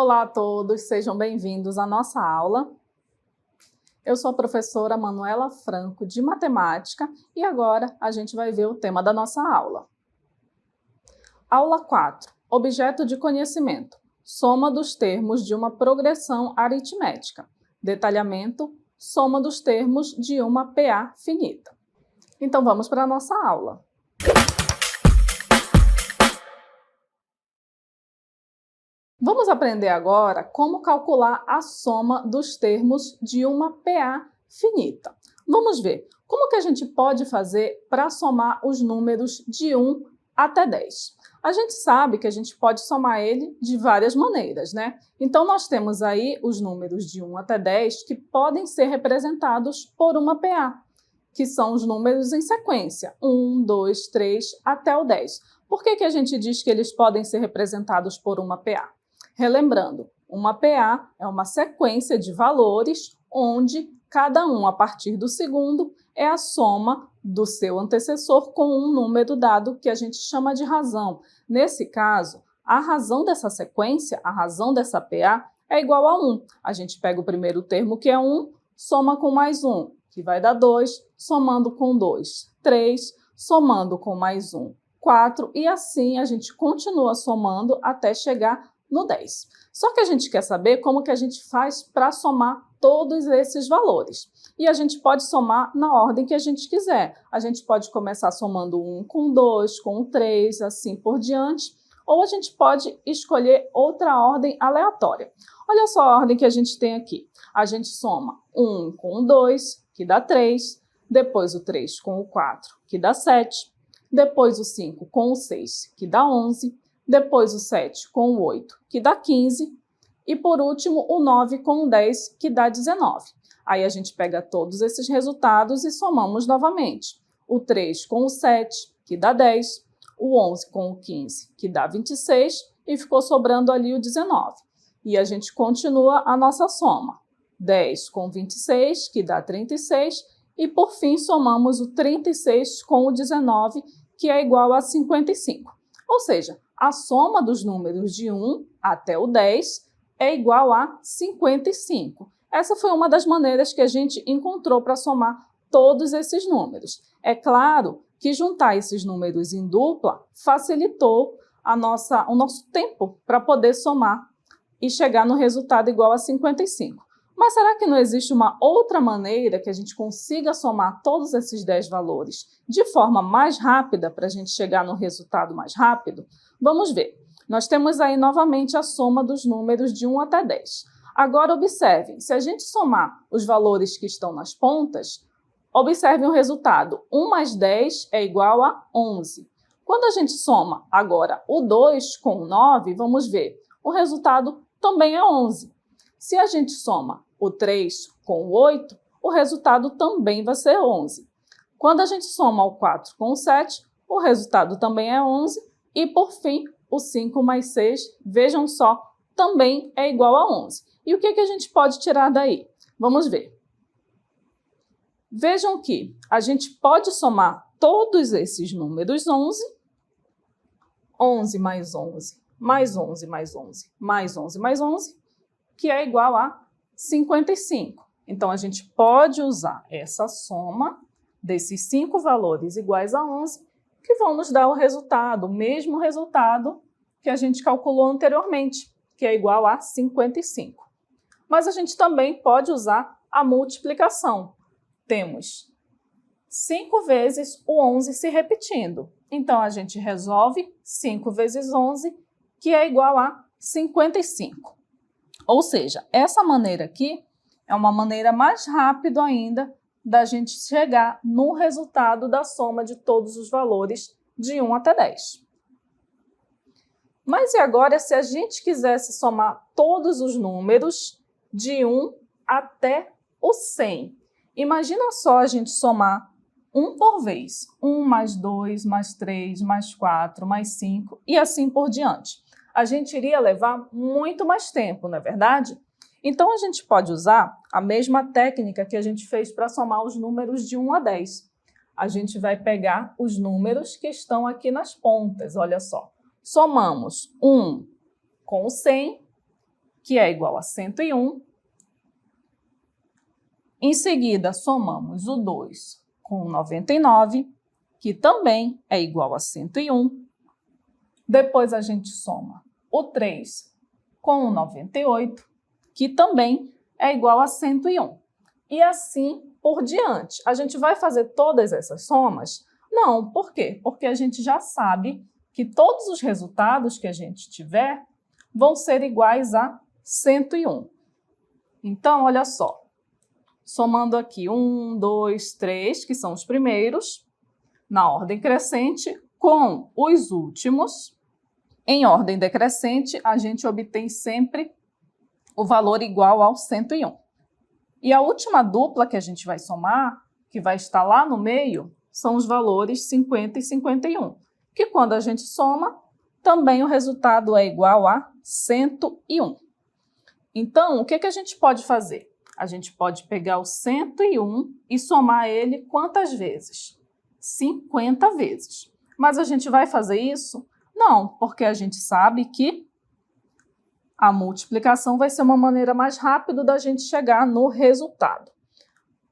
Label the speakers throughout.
Speaker 1: Olá a todos, sejam bem-vindos à nossa aula. Eu sou a professora Manuela Franco, de Matemática, e agora a gente vai ver o tema da nossa aula. Aula 4. Objeto de conhecimento. Soma dos termos de uma progressão aritmética. Detalhamento. Soma dos termos de uma PA finita. Então vamos para a nossa aula. Vamos aprender agora como calcular a soma dos termos de uma PA finita. Vamos ver como que a gente pode fazer para somar os números de 1 até 10. A gente sabe que a gente pode somar ele de várias maneiras, né? Então, nós temos aí os números de 1 até 10 que podem ser representados por uma PA, que são os números em sequência, 1, 2, 3 até o 10. Por que a gente diz que eles podem ser representados por uma PA? Relembrando, uma PA é uma sequência de valores onde cada um, a partir do segundo, é a soma do seu antecessor com um número dado que a gente chama de razão. Nesse caso, a razão dessa sequência, a razão dessa PA, é igual a 1. A gente pega o primeiro termo, que é 1, soma com mais 1, que vai dar 2, somando com 2, 3, somando com mais 1, 4, e assim a gente continua somando até chegar no 10. Só que a gente quer saber como que a gente faz para somar todos esses valores. E a gente pode somar na ordem que a gente quiser. A gente pode começar somando 1 com 2, com 3, assim por diante. Ou a gente pode escolher outra ordem aleatória. Olha só a ordem que a gente tem aqui. A gente soma 1 com o 2, que dá 3. Depois o 3 com o 4, que dá 7. Depois o 5 com o 6, que dá 11. Depois o 7 com o 8, que dá 15, e por último o 9 com o 10, que dá 19. Aí a gente pega todos esses resultados e somamos novamente. O 3 com o 7, que dá 10, o 11 com o 15, que dá 26, e ficou sobrando ali o 19. E a gente continua a nossa soma. 10 com 26, que dá 36, e por fim somamos o 36 com o 19, que é igual a 55. Ou seja, a soma dos números de 1 até o 10 é igual a 55. Essa foi uma das maneiras que a gente encontrou para somar todos esses números. É claro que juntar esses números em dupla facilitou o nosso tempo para poder somar e chegar no resultado igual a 55. Mas será que não existe uma outra maneira que a gente consiga somar todos esses 10 valores de forma mais rápida para a gente chegar no resultado mais rápido? Vamos ver. Nós temos aí novamente a soma dos números de 1 até 10. Agora observem, se a gente somar os valores que estão nas pontas, observem o resultado. 1 mais 10 é igual a 11. Quando a gente soma agora o 2 com o 9, vamos ver, o resultado também é 11. Se a gente soma o 3 com o 8, o resultado também vai ser 11. Quando a gente soma o 4 com o 7, o resultado também é 11. E, por fim, o 5 mais 6, vejam só, também é igual a 11. E o que a gente pode tirar daí? Vamos ver. Vejam que a gente pode somar todos esses números 11, 11 mais 11, mais 11 mais 11, mais 11 mais 11, que é igual a 55. Então, a gente pode usar essa soma desses 5 valores iguais a 11, que vão nos dar o resultado, o mesmo resultado que a gente calculou anteriormente, que é igual a 55. Mas a gente também pode usar a multiplicação. Temos 5 vezes o 11 se repetindo. Então, a gente resolve 5 vezes 11, que é igual a 55. Ou seja, essa maneira aqui é uma maneira mais rápida ainda da gente chegar no resultado da soma de todos os valores de 1 até 10. Mas e agora se a gente quisesse somar todos os números de 1 até o 100? Imagina só a gente somar 1 por vez. 1 mais 2, mais 3, mais 4, mais 5 e assim por diante. A gente iria levar muito mais tempo, não é verdade? Então, a gente pode usar a mesma técnica que a gente fez para somar os números de 1 a 10. A gente vai pegar os números que estão aqui nas pontas, olha só. Somamos 1 com o 100 que é igual a 101. Em seguida, somamos o 2 com o 99, que também é igual a 101. Depois a gente soma o 3 com o 98, que também é igual a 101. E assim por diante. A gente vai fazer todas essas somas? Não, por quê? Porque a gente já sabe que todos os resultados que a gente tiver vão ser iguais a 101. Então, olha só. Somando aqui 1, 2, 3, que são os primeiros, na ordem crescente, com os últimos, em ordem decrescente, a gente obtém sempre o valor igual ao 101. E a última dupla que a gente vai somar, que vai estar lá no meio, são os valores 50 e 51, que quando a gente soma, também o resultado é igual a 101. Então, o que a gente pode fazer? A gente pode pegar o 101 e somar ele quantas vezes? 50 vezes. Mas a gente vai fazer isso? Não, porque a gente sabe que a multiplicação vai ser uma maneira mais rápida da gente chegar no resultado.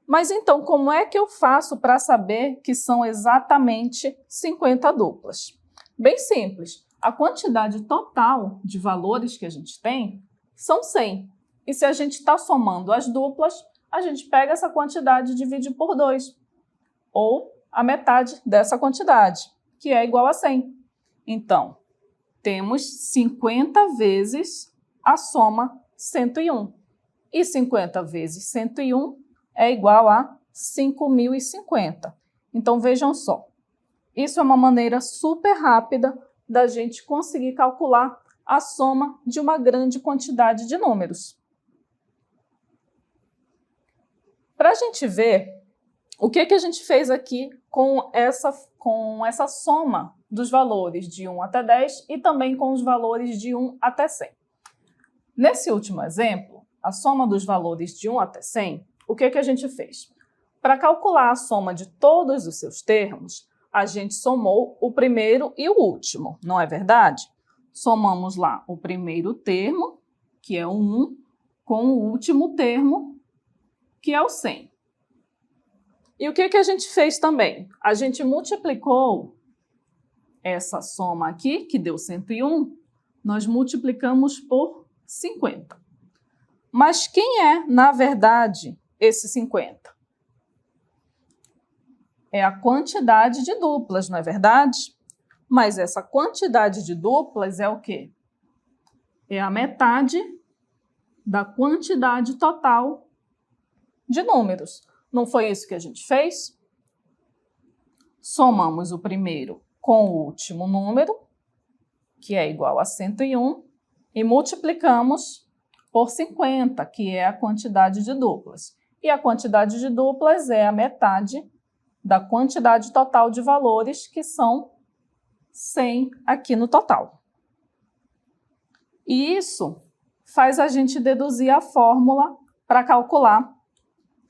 Speaker 1: Mas então, como é que eu faço para saber que são exatamente 50 duplas? Bem simples. A quantidade total de valores que a gente tem são 100. E se a gente está somando as duplas, a gente pega essa quantidade e divide por 2. Ou a metade dessa quantidade, que é igual a 100. Então, temos 50 vezes a soma 101. E 50 vezes 101 é igual a 5.050. Então, vejam só. Isso é uma maneira super rápida da gente conseguir calcular a soma de uma grande quantidade de números. Para a gente ver o que a gente fez aqui com essa soma dos valores de 1 até 10 e também com os valores de 1 até 100. Nesse último exemplo, a soma dos valores de 1 até 100, o que a gente fez? Para calcular a soma de todos os seus termos, a gente somou o primeiro e o último, não é verdade? Somamos lá o primeiro termo, que é o 1, com o último termo, que é o 100. E o que a gente fez também? A gente multiplicou essa soma aqui, que deu 101, nós multiplicamos por 50. Mas quem é, na verdade, esse 50? É a quantidade de duplas, não é verdade? Mas essa quantidade de duplas é o quê? É a metade da quantidade total de números. Não foi isso que a gente fez? Somamos o primeiro com o último número, que é igual a 101, e multiplicamos por 50, que é a quantidade de duplas. E a quantidade de duplas é a metade da quantidade total de valores, que são 100 aqui no total. E isso faz a gente deduzir a fórmula para calcular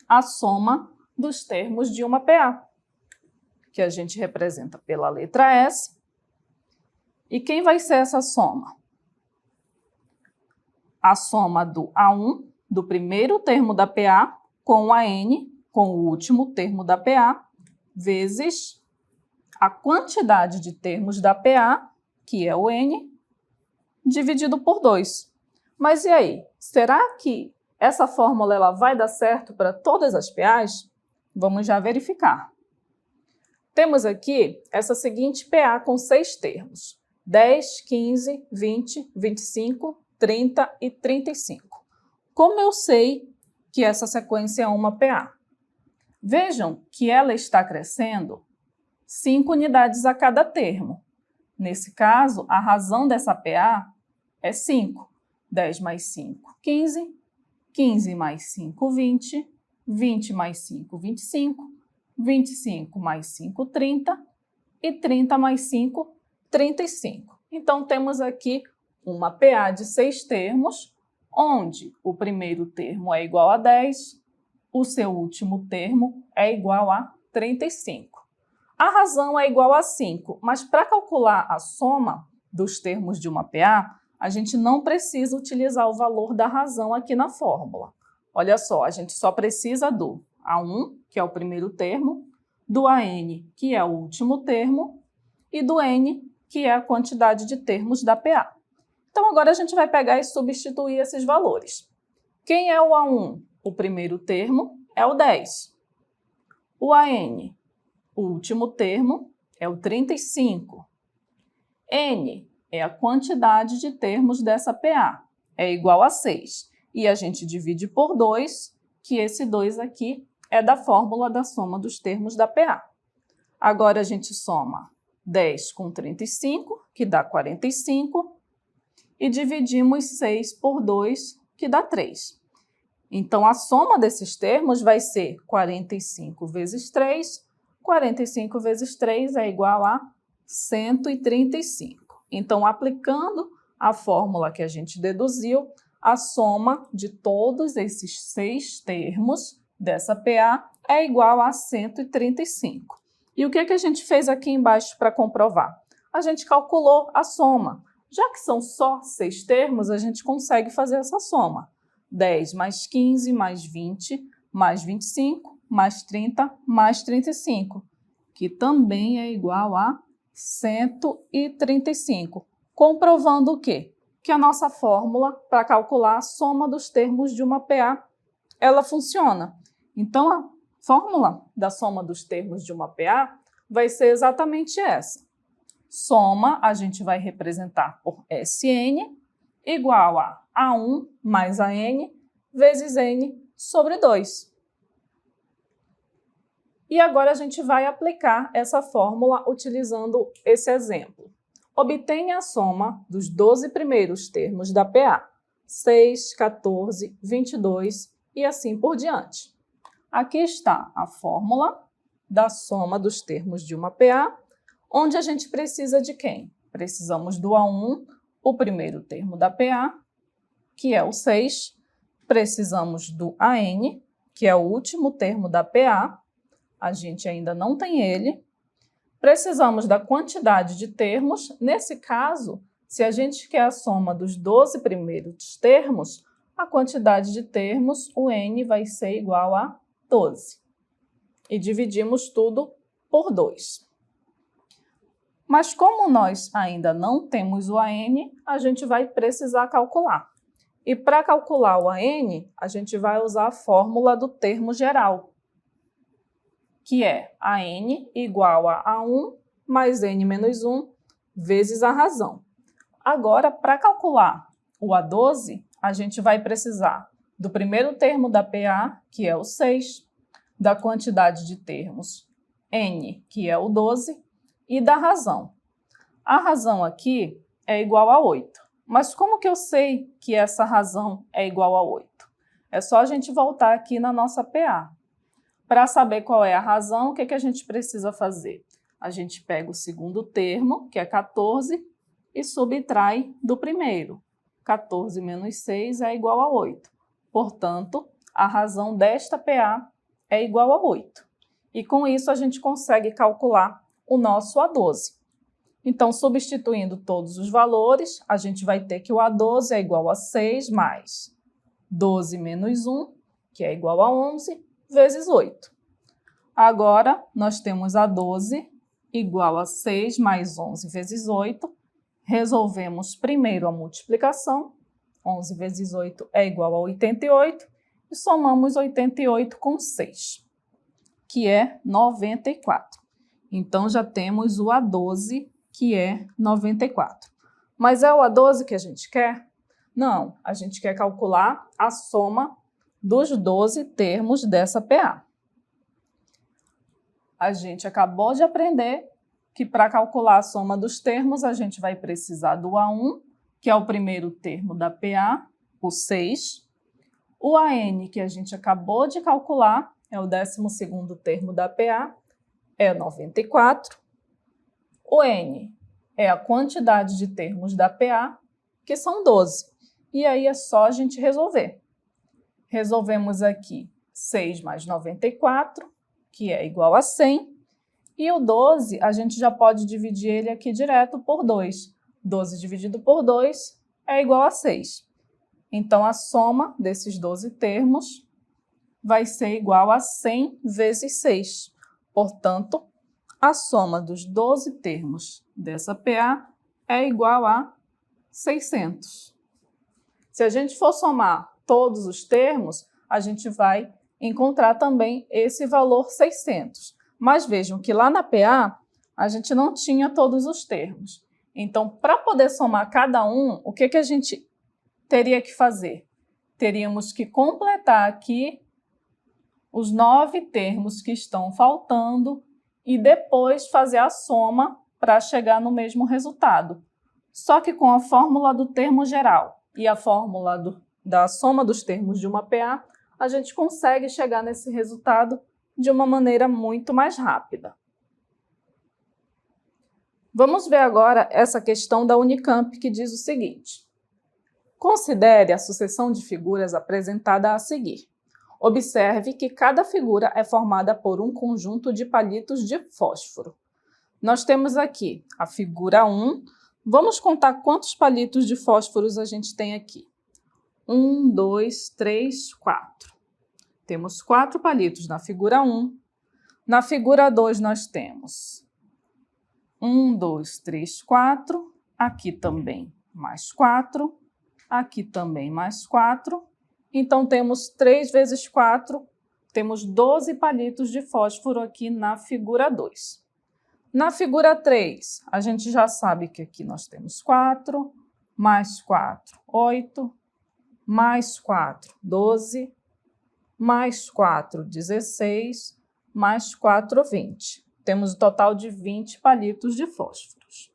Speaker 1: a soma dos termos de uma PA, que a gente representa pela letra S. E quem vai ser essa soma? A soma do A1, do primeiro termo da PA, com a N, com o último termo da PA, vezes a quantidade de termos da PA, que é o N, dividido por 2. Mas e aí? Será que essa fórmula ela vai dar certo para todas as PAs? Vamos já verificar. Temos aqui essa seguinte PA com 6 termos: 10, 15, 20, 25, 30 e 35. Como eu sei que essa sequência é uma PA? Vejam que ela está crescendo 5 unidades a cada termo. Nesse caso, a razão dessa PA é 5. 10 mais 5, 15. 15 mais 5, 20. 20 mais 5, 25. 25 mais 5, 30. E 30 mais 5, 35. Então, temos aqui uma PA de 6 termos, onde o primeiro termo é igual a 10, o seu último termo é igual a 35. A razão é igual a 5, mas para calcular a soma dos termos de uma PA, a gente não precisa utilizar o valor da razão aqui na fórmula. Olha só, a gente só precisa do A1, que é o primeiro termo, do AN, que é o último termo, e do N, que é a quantidade de termos da PA. Então, agora a gente vai pegar e substituir esses valores. Quem é o A1? O primeiro termo é o 10. O AN, o último termo, é o 35. N é a quantidade de termos dessa PA, é igual a 6. E a gente divide por 2, que esse 2 aqui é da fórmula da soma dos termos da PA. Agora a gente soma 10 com 35, que dá 45, e dividimos 6 por 2, que dá 3. Então, a soma desses termos vai ser 45 vezes 3. 45 vezes 3 é igual a 135. Então, aplicando a fórmula que a gente deduziu, a soma de todos esses 6 termos dessa PA é igual a 135. E o que a gente fez aqui embaixo para comprovar? A gente calculou a soma. Já que são só 6 termos, a gente consegue fazer essa soma. 10 mais 15, mais 20, mais 25, mais 30, mais 35, que também é igual a 135. Comprovando o quê? Que a nossa fórmula para calcular a soma dos termos de uma PA, ela funciona. Então, a fórmula da soma dos termos de uma PA vai ser exatamente essa. Soma, a gente vai representar por SN, igual a A1 mais AN vezes N sobre 2. E agora a gente vai aplicar essa fórmula utilizando esse exemplo. Obtenha a soma dos 12 primeiros termos da PA, 6, 14, 22 e assim por diante. Aqui está a fórmula da soma dos termos de uma PA, onde a gente precisa de quem? Precisamos do A1, o primeiro termo da PA, que é o 6. Precisamos do AN, que é o último termo da PA. A gente ainda não tem ele. Precisamos da quantidade de termos. Nesse caso, se a gente quer a soma dos 12 primeiros termos, a quantidade de termos, o N vai ser igual a 12. E dividimos tudo por 2. Mas como nós ainda não temos o AN, a gente vai precisar calcular. E para calcular o AN, a gente vai usar a fórmula do termo geral, que é AN igual a A1 mais N menos 1 vezes a razão. Agora, para calcular o A12, a gente vai precisar do primeiro termo da PA, que é o 6, da quantidade de termos N, que é o 12, e da razão. A razão aqui é igual a 8. Mas como que eu sei que essa razão é igual a 8? É só a gente voltar aqui na nossa PA. Para saber qual é a razão, o que a gente precisa fazer? A gente pega o segundo termo, que é 14, e subtrai do primeiro. 14 menos 6 é igual a 8. Portanto, a razão desta PA é igual a 8. E com isso a gente consegue calcular o nosso A12. Então, substituindo todos os valores, a gente vai ter que o A12 é igual a 6 mais 12 menos 1, que é igual a 11, vezes 8. Agora, nós temos A12 igual a 6 mais 11 vezes 8. Resolvemos primeiro a multiplicação. 11 vezes 8 é igual a 88. E somamos 88 com 6, que é 94. Então, já temos o A12, que é 94. Mas é o A12 que a gente quer? Não, a gente quer calcular a soma dos 12 termos dessa PA. A gente acabou de aprender que para calcular a soma dos termos, a gente vai precisar do A1, que é o primeiro termo da PA, o 6. O AN, que a gente acabou de calcular, é o 12º termo da PA, é 94. O N é a quantidade de termos da PA, que são 12. E aí é só a gente resolver. Resolvemos aqui 6 mais 94, que é igual a 100. E o 12, a gente já pode dividir ele aqui direto por 2. 12 dividido por 2 é igual a 6. Então, a soma desses 12 termos vai ser igual a 100 vezes 6. Portanto, a soma dos 12 termos dessa PA é igual a 600. Se a gente for somar todos os termos, a gente vai encontrar também esse valor 600. Mas vejam que lá na PA, a gente não tinha todos os termos. Então, para poder somar cada um, o que a gente teria que fazer? Teríamos que completar aqui os 9 termos que estão faltando e depois fazer a soma para chegar no mesmo resultado. Só que com a fórmula do termo geral e a fórmula da soma dos termos de uma PA, a gente consegue chegar nesse resultado de uma maneira muito mais rápida. Vamos ver agora essa questão da Unicamp, que diz o seguinte: considere a sucessão de figuras apresentada a seguir. Observe que cada figura é formada por um conjunto de palitos de fósforo. Nós temos aqui a figura 1. Vamos contar quantos palitos de fósforos a gente tem aqui. 1, 2, 3, 4. Temos 4 palitos na figura 1. Na figura 2 nós temos 1, 2, 3, 4. Aqui também mais 4. Aqui também mais 4. Então, temos 3 vezes 4, temos 12 palitos de fósforo aqui na figura 2. Na figura 3, a gente já sabe que aqui nós temos 4, mais 4, 8, mais 4, 12, mais 4, 16, mais 4, 20. Temos um total de 20 palitos de fósforos.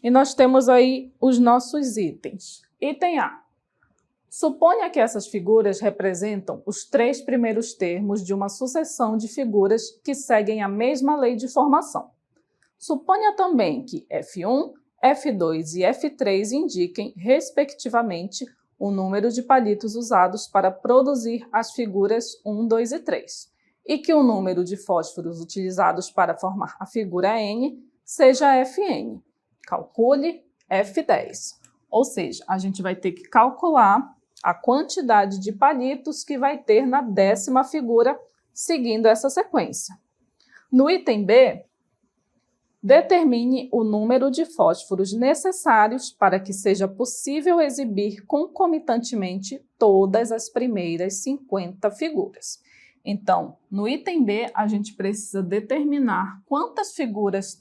Speaker 1: E nós temos aí os nossos itens. Item A. Suponha que essas figuras representam os 3 primeiros termos de uma sucessão de figuras que seguem a mesma lei de formação. Suponha também que F1, F2 e F3 indiquem, respectivamente, o número de palitos usados para produzir as figuras 1, 2 e 3, e que o número de fósforos utilizados para formar a figura N seja Fn. Calcule F10. Ou seja, a gente vai ter que calcular a quantidade de palitos que vai ter na 10ª figura, seguindo essa sequência. No item B, determine o número de fósforos necessários para que seja possível exibir concomitantemente todas as primeiras 50 figuras. Então, no item B, a gente precisa determinar quantas figuras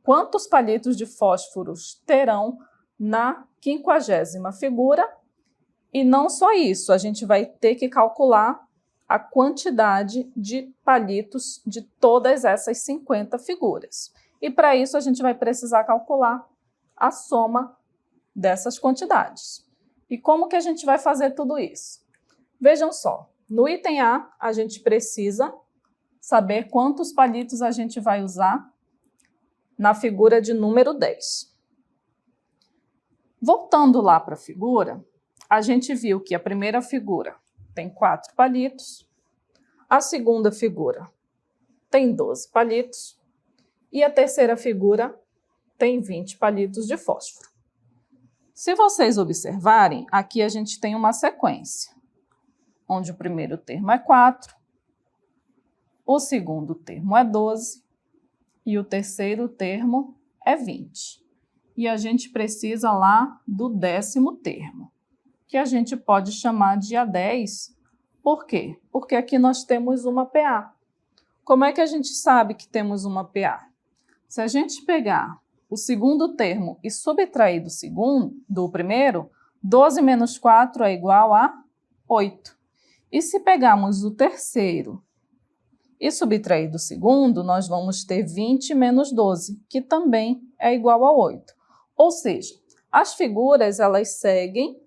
Speaker 1: quantos palitos de fósforos terão na 50ª figura. E não só isso, a gente vai ter que calcular a quantidade de palitos de todas essas 50 figuras. E para isso a gente vai precisar calcular a soma dessas quantidades. E como que a gente vai fazer tudo isso? Vejam só, no item A, a gente precisa saber quantos palitos a gente vai usar na figura de número 10. Voltando lá para a figura, a gente viu que a primeira figura tem 4 palitos, a segunda figura tem 12 palitos e a terceira figura tem 20 palitos de fósforo. Se vocês observarem, aqui a gente tem uma sequência, onde o primeiro termo é 4, o segundo termo é 12, e o terceiro termo é 20. E a gente precisa lá do 10º termo, que a gente pode chamar de A10. Por quê? Porque aqui nós temos uma PA. Como é que a gente sabe que temos uma PA? Se a gente pegar o segundo termo e subtrair do primeiro, 12 menos 4 é igual a 8. E se pegarmos o terceiro e subtrair do segundo, nós vamos ter 20 menos 12, que também é igual a 8. Ou seja, as figuras elas seguem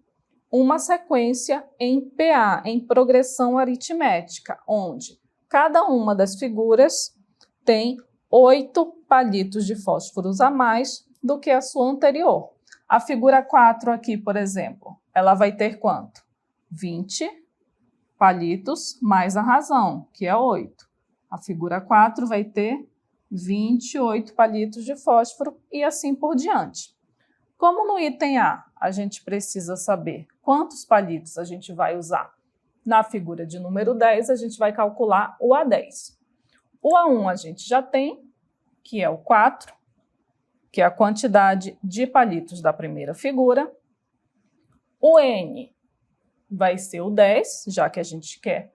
Speaker 1: uma sequência em PA, em progressão aritmética, onde cada uma das figuras tem 8 palitos de fósforos a mais do que a sua anterior. A figura 4 aqui, por exemplo, ela vai ter quanto? 20 palitos mais a razão, que é 8. A figura 4 vai ter 28 palitos de fósforo e assim por diante. Como no item A, a gente precisa saber quantos palitos a gente vai usar na figura de número 10, a gente vai calcular o A10. O A1 a gente já tem, que é o 4, que é a quantidade de palitos da primeira figura. O N vai ser o 10, já que a gente quer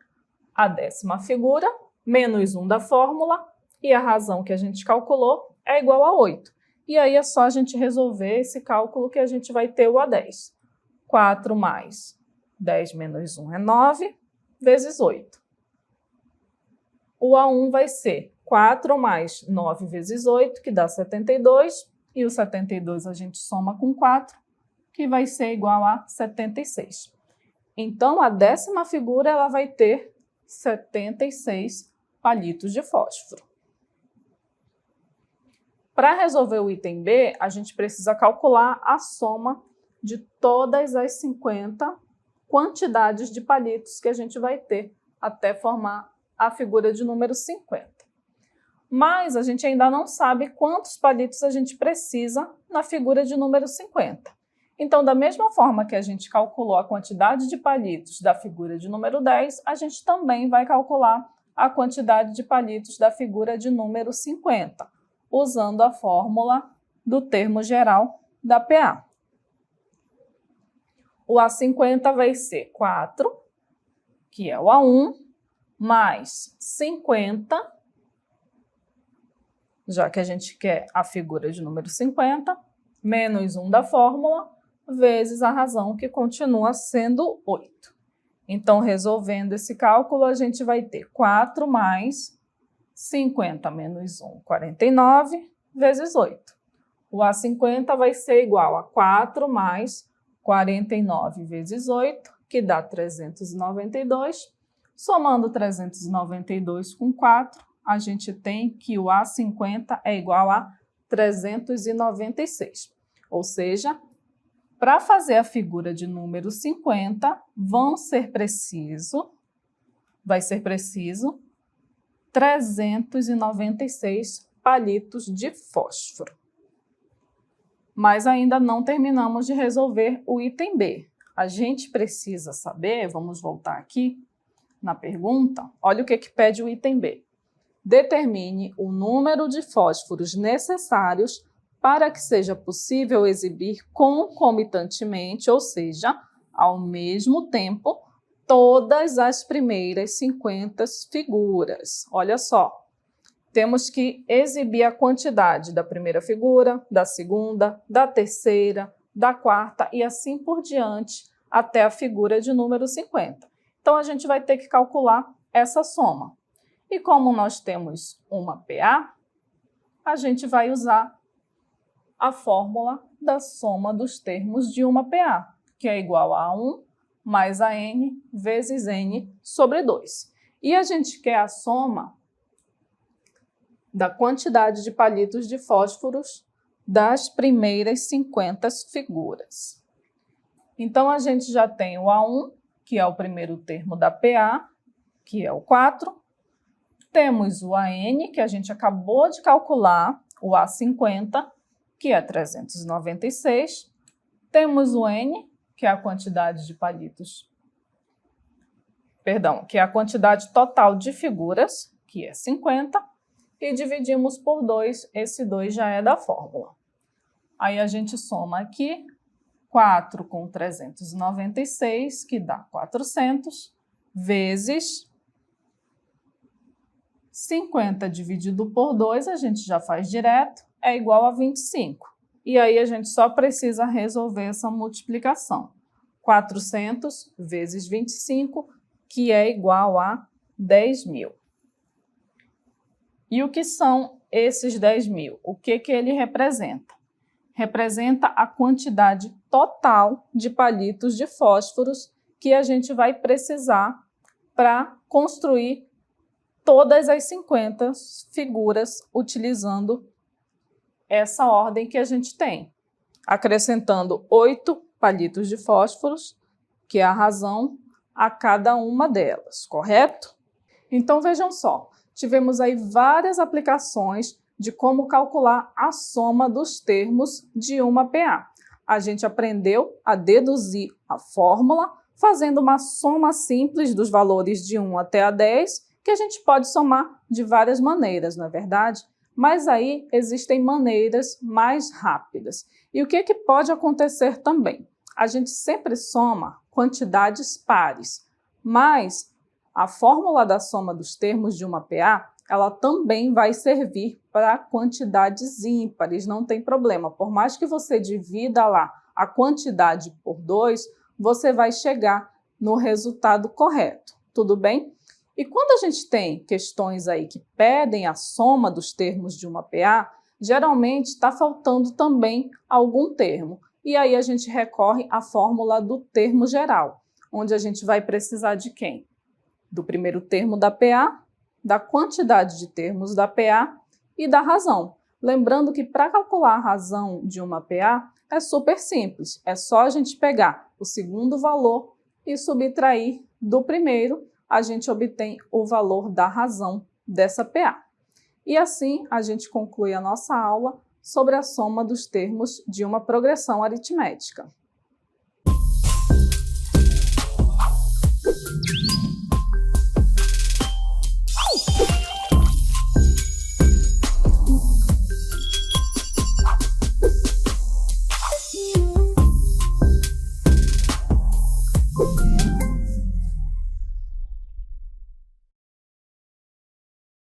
Speaker 1: a 10ª figura, menos 1 da fórmula, e a razão que a gente calculou é igual a 8. E aí é só a gente resolver esse cálculo que a gente vai ter o A10. 4 mais 10 menos 1 é 9, vezes 8. O A1 vai ser 4 mais 9 vezes 8, que dá 72, e o 72 a gente soma com 4, que vai ser igual a 76. Então, a 10ª figura ela vai ter 76 palitos de fósforo. Para resolver o item B, a gente precisa calcular a soma de todas as 50 quantidades de palitos que a gente vai ter até formar a figura de número 50. Mas a gente ainda não sabe quantos palitos a gente precisa na figura de número 50. Então, da mesma forma que a gente calculou a quantidade de palitos da figura de número 10, a gente também vai calcular a quantidade de palitos da figura de número 50, usando a fórmula do termo geral da PA. O A50 vai ser 4, que é o A1, mais 50, já que a gente quer a figura de número 50, menos 1 da fórmula, vezes a razão, que continua sendo 8. Então, resolvendo esse cálculo, a gente vai ter 4 mais 50 menos 1, 49, vezes 8. O A50 vai ser igual a 4 mais 49 vezes 8, que dá 392. Somando 392 com 4, a gente tem que o A50 é igual a 396. Ou seja, para fazer a figura de número 50, vai ser preciso 396 palitos de fósforo. Mas ainda não terminamos de resolver o item B. A gente precisa saber, vamos voltar aqui na pergunta, olha o que pede o item B. Determine o número de fósforos necessários para que seja possível exibir concomitantemente, ou seja, ao mesmo tempo, todas as primeiras 50 figuras. Olha só, temos que exibir a quantidade da primeira figura, da segunda, da terceira, da quarta e assim por diante até a figura de número 50. Então, a gente vai ter que calcular essa soma. E como nós temos uma PA, a gente vai usar a fórmula da soma dos termos de uma PA, que é igual a 1 mais a N vezes N sobre 2. E a gente quer a soma da quantidade de palitos de fósforos das primeiras 50 figuras. Então, a gente já tem o A1, que é o primeiro termo da PA, que é o 4. Temos o AN, que a gente acabou de calcular, o A50, que é 396. Temos o N, que é a quantidade de palitos, que é a quantidade total de figuras, que é 50, e dividimos por 2, esse 2 já é da fórmula. Aí a gente soma aqui 4 com 396, que dá 400, vezes 50 dividido por 2, a gente já faz direto, é igual a 25. E aí a gente só precisa resolver essa multiplicação. 400 vezes 25, que é igual a 10.000. E o que são esses 10.000? O que ele representa? Representa a quantidade total de palitos de fósforos que a gente vai precisar para construir todas as 50 figuras utilizando essa ordem que a gente tem, acrescentando 8 palitos de fósforos, que é a razão, a cada uma delas, correto? Então, vejam só, tivemos aí várias aplicações de como calcular a soma dos termos de uma PA. A gente aprendeu a deduzir a fórmula fazendo uma soma simples dos valores de 1 até a 10, que a gente pode somar de várias maneiras, não é verdade? Mas aí existem maneiras mais rápidas. E o que pode acontecer também? A gente sempre soma quantidades pares, mas a fórmula da soma dos termos de uma PA, ela também vai servir para quantidades ímpares, não tem problema. Por mais que você divida lá a quantidade por 2, você vai chegar no resultado correto, tudo bem? E quando a gente tem questões aí que pedem a soma dos termos de uma PA, geralmente está faltando também algum termo. E aí a gente recorre à fórmula do termo geral, onde a gente vai precisar de quem? Do primeiro termo da PA, da quantidade de termos da PA e da razão. Lembrando que para calcular a razão de uma PA é super simples, é só a gente pegar o segundo valor e subtrair do primeiro, a gente obtém o valor da razão dessa PA. E assim a gente conclui a nossa aula sobre a soma dos termos de uma progressão aritmética.